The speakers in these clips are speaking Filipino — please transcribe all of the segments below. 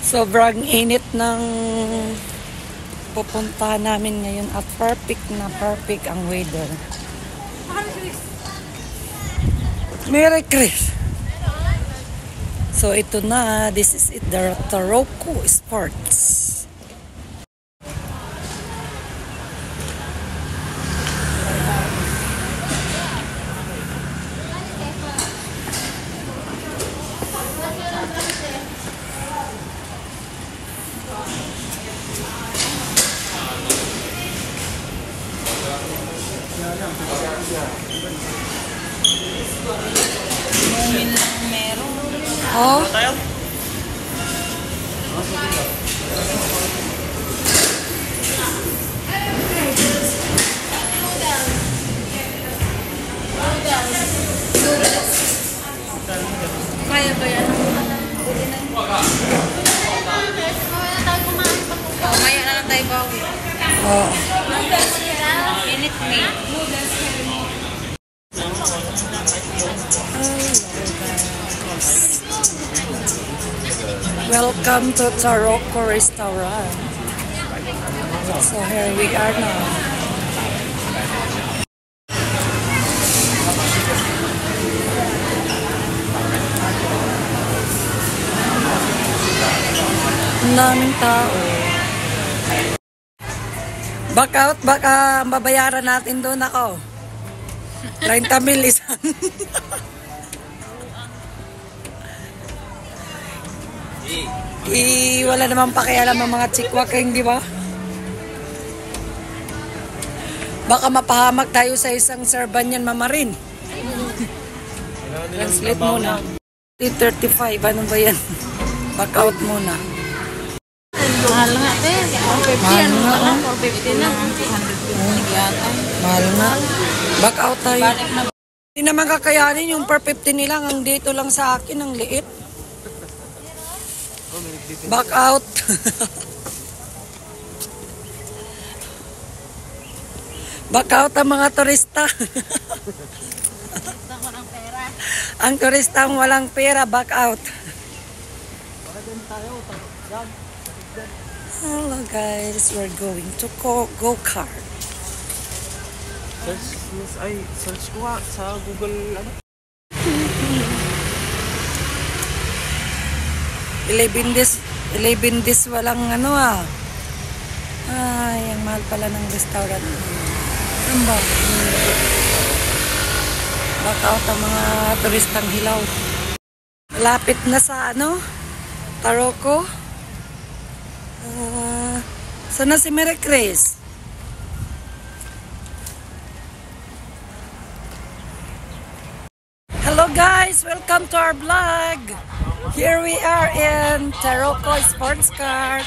Sobrang init ng pupunta namin ngayon at perfect ang weather. Merry Christmas! So ito na, this is it, the Taroko Sports. Mumin lang meron. Oh? Kaya ba yan? Mamaya na lang tayo bawi. Oh. Init me. Welcome to Taroko Restaurant. So here we are now. Ang daming tao. Back out, baka mabayaran natin doon ako. 30 mil isang. Wala namang pakialam ang mga chikwaking, di ba? Baka mapahamak tayo sa isang serban yan, mamarin. Translate muna. 35, ano ba yan? Back out muna. Mahal nga, te. 450 Mahal ano nga, na lang? 450 na. 200 yata. Mahal nga. Back out tayo. Balik na. Hindi naman kakayanin yung per 50 nila. Ang dito lang sa akin, ang liit. Back out. Back out ang mga turista. Ang turista ang walang pera, back out. Hello guys, we're going to go-kart. Search ko nga sa Google, ano? 11 days walang ano ah. Ay, ang mahal pala ng restaurant. Ano ba? Back out ang mga turistang hilaw. Lapit na sa ano? Taroko. Sana si Merry Chris? Hello guys, welcome to our vlog. Here we are in Taroko Sports Car.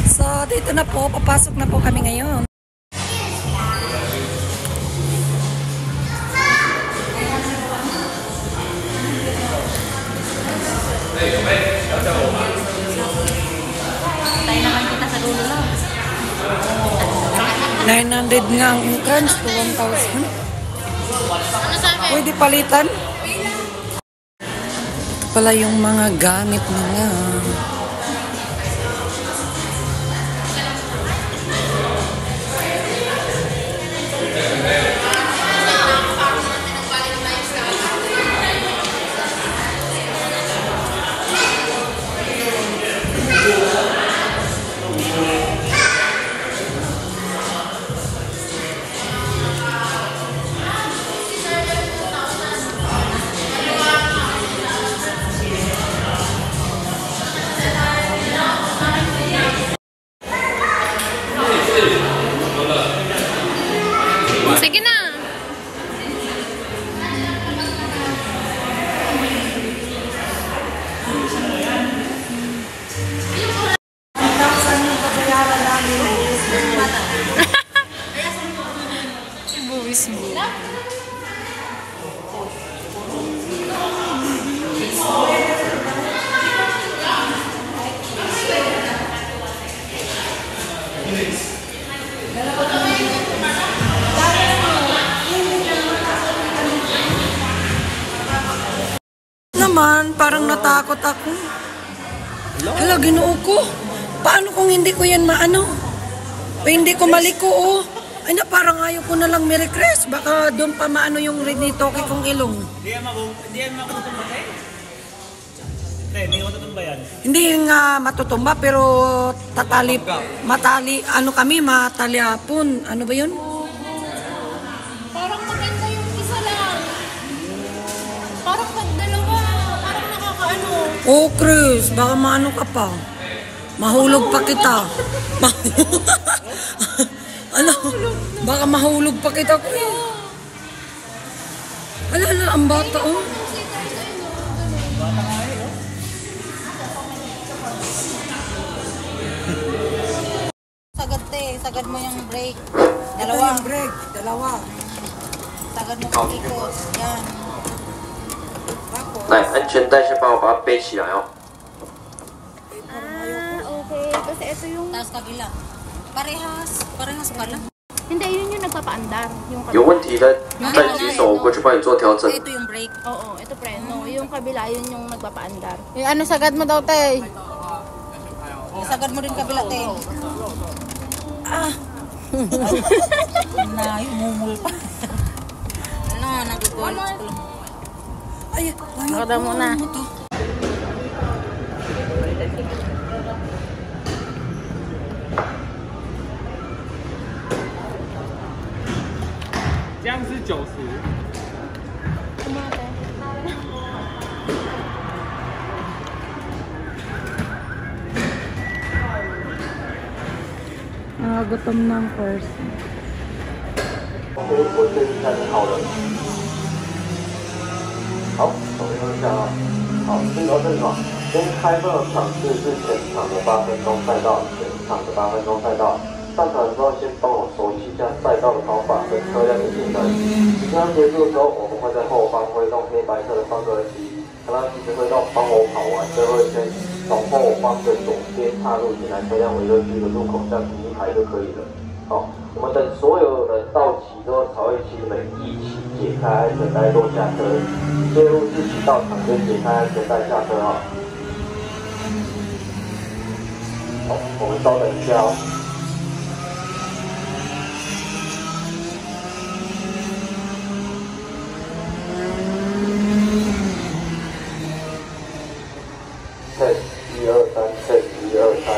So dito na po, papasok na po kami ngayon. Tayo naman kita sa dulo lang. 900 nga ang entrance to 1,000. Ano sabi? Pwede palitan? Ito pala yung mga gamit nila. naman, parang natakot ako. Hala, ginoo ko. Paano kung hindi ko yan maano? O hindi ko maliko, oh. Ay na, parang ayaw ko na lang Merry-Cres. Baka doon pa maano yung rinitoke kong ilong. Hindi yan matutumba kayo? Hindi matutumba yan. Hindi nga matutumba, pero matali, ano kami, matalyapon. Ano ba yun? Parang maganda yung isa lang. Parang pag dalawa, parang nakakaano. Oh, Chris, baka maano ka pa. Mahulog pa kita. Ano? Baka mahulog pa kita. Ala, ang bata, oh. Sagad te, sagad mo yung break. Dalawa. Yung break, dalawa. Sagad mo yung ikot. Yan. 来，安全带先帮我把它背起来哦。 Okay. Kasi ito yung... Tapos kabila. Parehas. Parehas pala. Hindi, yun yung nagpapaandar. Yung 有 kabila. 问题的再举手，我过去帮你做调整。 Ito yung break. Oo, ito preno. Yung kabila, yun yung nagpapaandar. Eh, ano sagad mo daw, te? Sagad mo rin kabila, te. Na, mumul pa. Ano, nagugulat ko lang. Ay, Nakada mo na. 这样是90。 gutom ng person. 我确定一下你好了。好，手边放下啊。好，镜头正常。先开放的场次是全场的8分钟赛道，全场的8分钟赛道。上场的时候先帮我熟悉一下赛道的跑法跟车辆的性能。这样结束的时候，我们会在后方挥动黑白色的方格旗，当它其实挥动帮我跑完最后一圈，从后方的左边踏入进来车辆维修区的入口，这样停一排就可以了。好，我们等所有人到齐之后，才会请你们一起解开安全带落下车，介入自己到场跟解开安全带下车啊。好，我们稍等一下哦。Test 1、2、3 ，Test 1、2、3。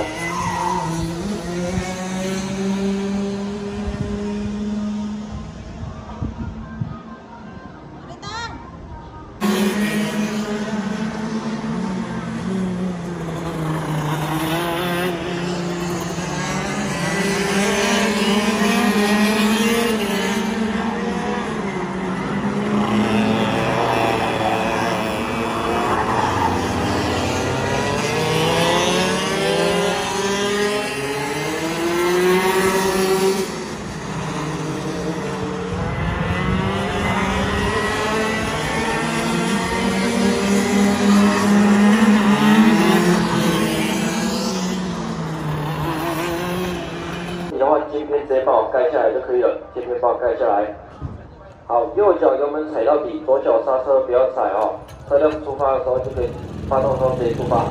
你的话，镜片直接帮我盖下来就可以了。镜片帮我盖下来。好，右脚油门踩到底，左脚刹车不要踩哦。车辆出发的时候就可以，发动的时候直接出发。